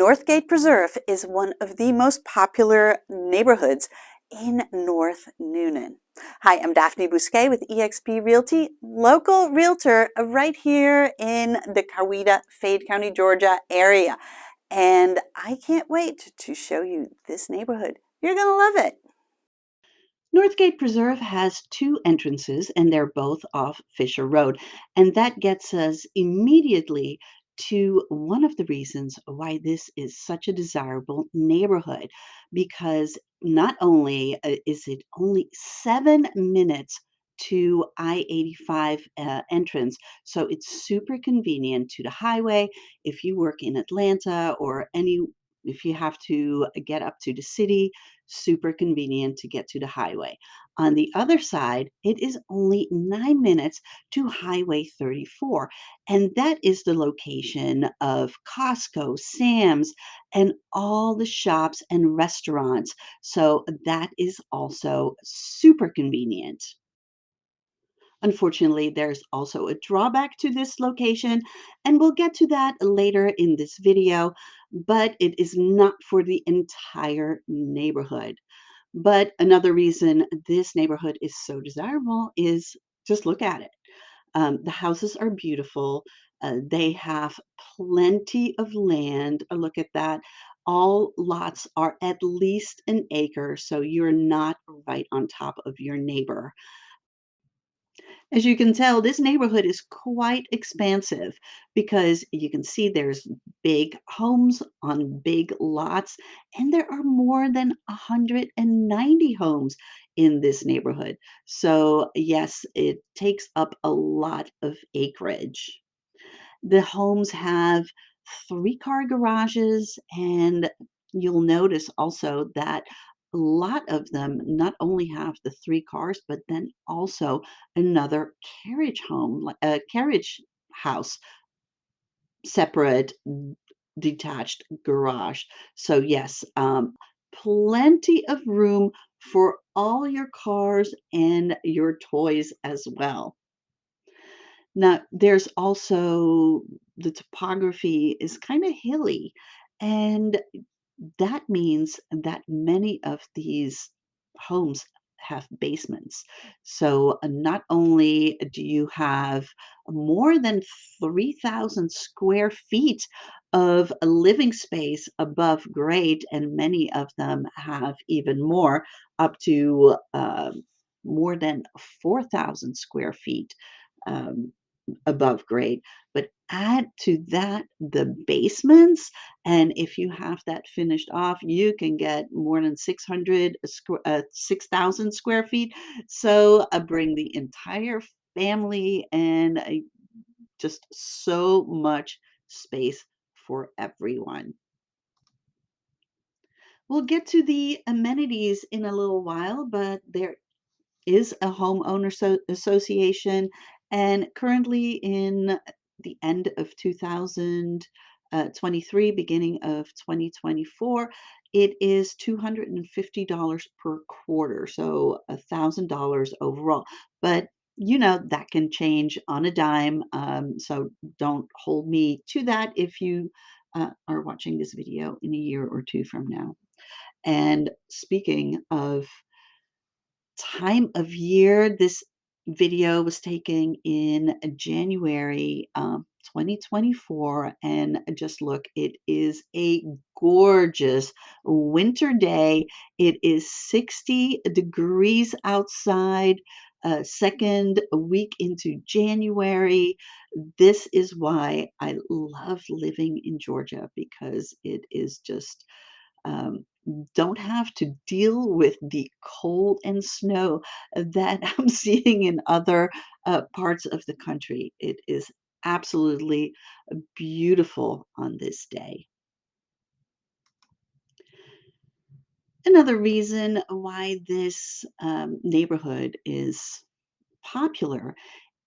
Northgate Preserve is one of the most popular neighborhoods in North Newnan. Hi, I'm Daphne Bousquet with eXp Realty, local realtor right here in the Coweta-Fayette County, Georgia area. And I can't wait to show you this neighborhood. You're going to love it. Northgate Preserve has two entrances, and they're both off Fisher Road. And that gets us immediately to one of the reasons why this is such a desirable neighborhood. Because not only is it only 7 minutes to I-85 entrance, so it's super convenient to the highway if you work in Atlanta or if you have to get up to the city, super convenient to get to the highway. On the other side, it is only 9 minutes to Highway 34, and that is the location of Costco, Sam's, and all the shops and restaurants. So that is also super convenient. Unfortunately, there's also a drawback to this location, and we'll get to that later in this video, but it is not for the entire neighborhood. But another reason this neighborhood is so desirable is just look at it. The houses are beautiful. They have plenty of land. Look at that. All lots are at least an acre, so you're not right on top of your neighbor. As you can tell, this neighborhood is quite expansive because you can see there's big homes on big lots, and there are more than 190 homes in this neighborhood. So, yes, it takes up a lot of acreage. The homes have three-car garages, and you'll notice also that a lot of them not only have the three cars, but then also another carriage home, like a carriage house, separate, detached garage. So yes, plenty of room for all your cars and your toys as well. Now, there's also the topography is kind of hilly, and that means that many of these homes have basements. So not only do you have more than 3,000 square feet of a living space above grade, and many of them have even more, up to more than 4,000 square feet. Um, Above grade, but add to that the basements, and if you have that finished off, you can get more than 6,000 square feet. So bring the entire family, and just so much space for everyone. We'll get to the amenities in a little while, but there is a homeowner association, and currently in the end of 2023, beginning of 2024, it is $250 per quarter, so $1,000 overall. But that can change on a dime, so don't hold me to that if you are watching this video in a year or two from now. And speaking of time of year, this video was taken in January 2024, and just look, it is a gorgeous winter day. It is 60 degrees outside, second week into January. This is why I love living in Georgia, because it is just um, don't have to deal with the cold and snow that I'm seeing in other parts of the country. It is absolutely beautiful on this day. Another reason why this neighborhood is popular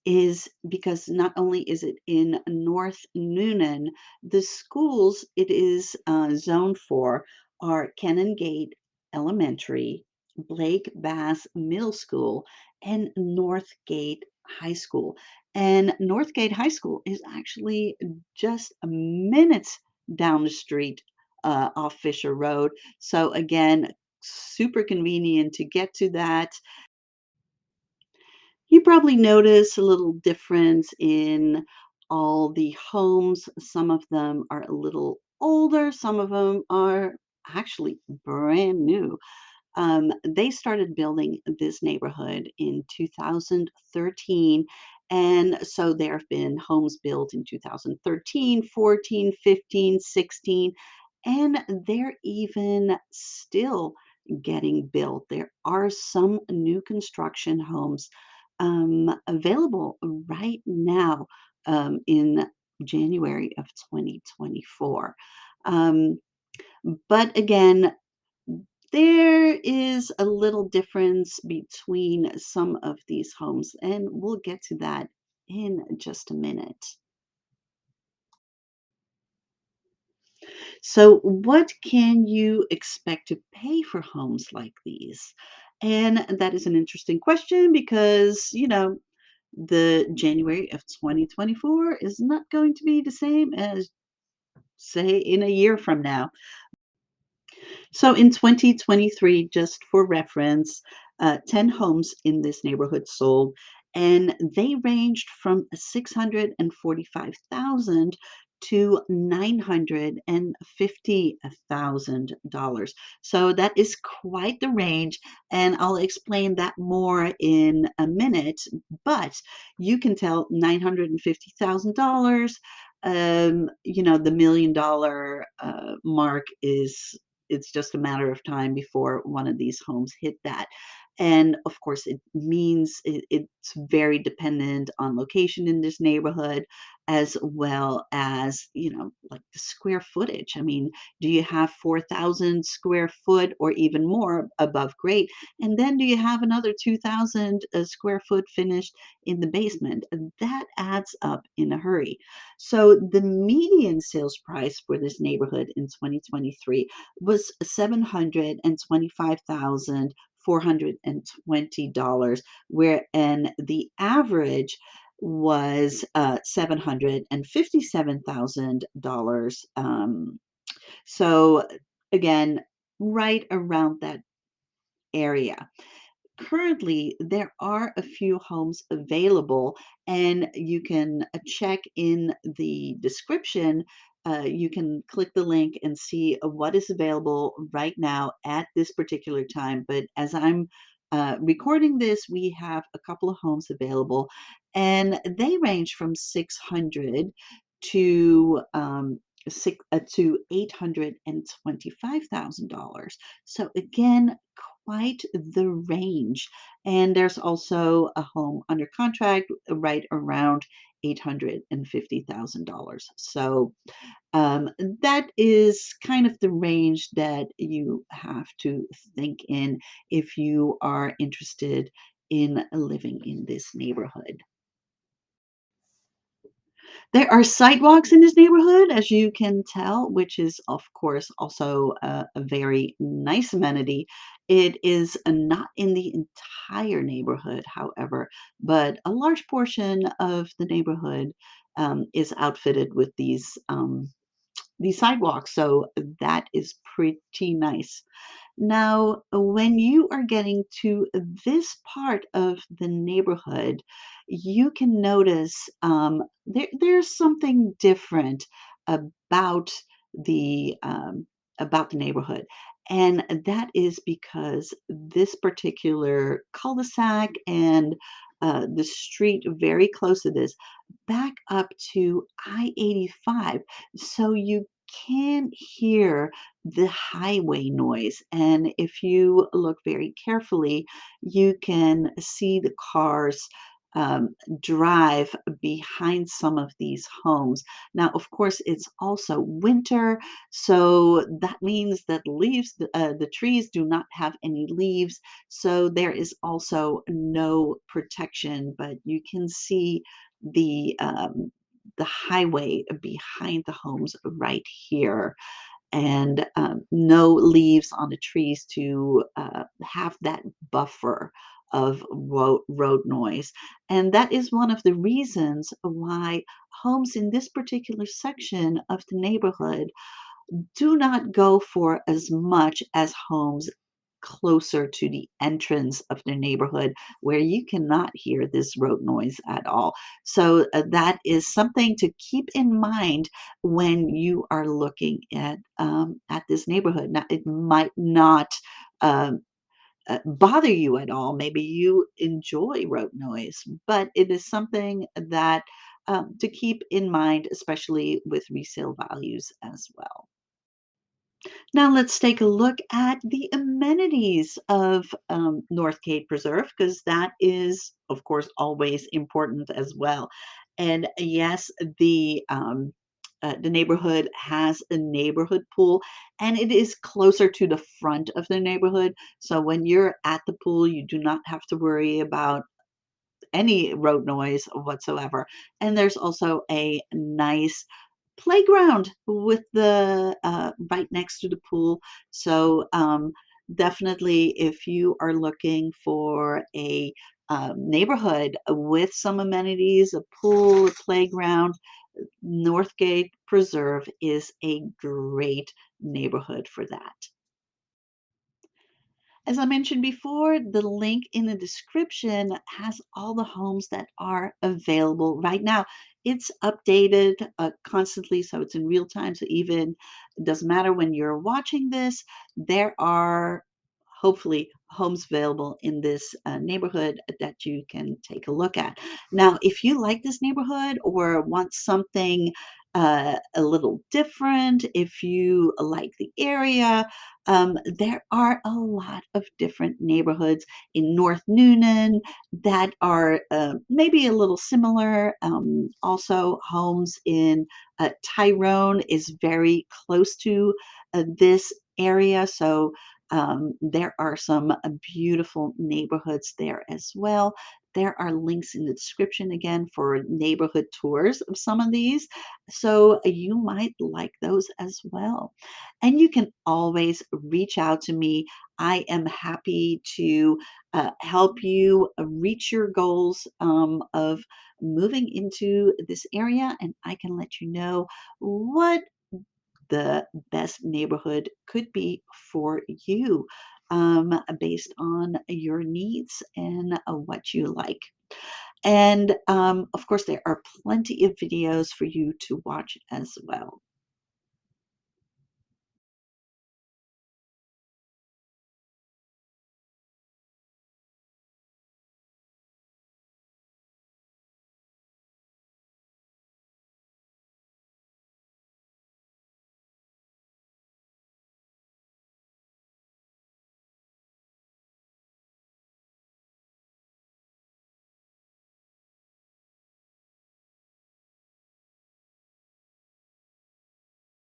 is because not only is it in North Newnan, the schools it is zoned for are Canongate Elementary, Blake Bass Middle School, and Northgate High School. And Northgate High School is actually just a minute down the street off Fisher Road. So again, super convenient to get to that. You probably notice a little difference in all the homes. Some of them are a little older, some of them are actually brand new. They started building this neighborhood in 2013. And so there have been homes built in 2013, 14, 15, 16, and they're even still getting built. There are some new construction homes available right now in January of 2024. Um, but again, there is a little difference between some of these homes, and we'll get to that in just a minute. So, what can you expect to pay for homes like these? And that is an interesting question because, the January of 2024 is not going to be the same as, say, in a year from now. So in 2023, just for reference, 10 homes in this neighborhood sold, and they ranged from 645,000 to $950,000. So that is quite the range, and I'll explain that more in a minute. But you can tell $950,000. The $1 million mark is it's just a matter of time before one of these homes hit that. And of course, it means it's very dependent on location in this neighborhood, as well as, like the square footage. I mean, do you have 4,000 square foot or even more above grade? And then do you have another 2,000 square foot finished in the basement? That adds up in a hurry. So the median sales price for this neighborhood in 2023 was $725,420, where and the average was $757,000. So again, right around that area. Currently, there are a few homes available, and you can check in the description. You can click the link and see what is available right now at this particular time. But as I'm recording this, we have a couple of homes available, and they range from 600 to to $825,000. So again, quite the range. And there's also a home under contract right around $850,000. So that is kind of the range that you have to think in if you are interested in living in this neighborhood. There are sidewalks in this neighborhood, as you can tell, which is, of course, also a very nice amenity. It is not in the entire neighborhood, however, but a large portion of the neighborhood is outfitted with these sidewalks. So that is pretty nice. Now, when you are getting to this part of the neighborhood, you can notice there's something different about the neighborhood, and that is because this particular cul-de-sac and the street very close to this back up to I-85, so you can hear the highway noise. And if you look very carefully, you can see the cars um, drive behind some of these homes. Now, of course, it's also winter, so that means that the trees do not have any leaves, so there is also no protection, but you can see the highway behind the homes right here, and no leaves on the trees to have that buffer of road noise. And that is one of the reasons why homes in this particular section of the neighborhood Do not go for as much as homes closer to the entrance of the neighborhood where you cannot hear this road noise at all. So that is something to keep in mind when you are looking at this neighborhood. Now, it might not um, bother you at all. Maybe you enjoy road noise, but it is something that to keep in mind, especially with resale values as well. Now let's take a look at the amenities of Northgate Preserve because that is, of course, always important as well. And yes, the neighborhood has a neighborhood pool, and it is closer to the front of the neighborhood. So when you're at the pool, you do not have to worry about any road noise whatsoever. And there's also a nice playground with the right next to the pool. So definitely, if you are looking for a neighborhood with some amenities, a pool, a playground, Northgate Preserve is a great neighborhood for that. As I mentioned before, the link in the description has all the homes that are available right now. It's updated constantly, so it's in real time. So even it doesn't matter when you're watching this, there are hopefully homes available in this neighborhood that you can take a look at. Now, if you like this neighborhood or want something a little different, if you like the area, there are a lot of different neighborhoods in North Newnan that are maybe a little similar. Also, homes in Tyrone is very close to this area, so there are some beautiful neighborhoods there as well. There are links in the description again for neighborhood tours of some of these. So you might like those as well. And you can always reach out to me. I am happy to help you reach your goals of moving into this area, and I can let you know what the best neighborhood could be for you based on your needs and what you like. And of course, there are plenty of videos for you to watch as well.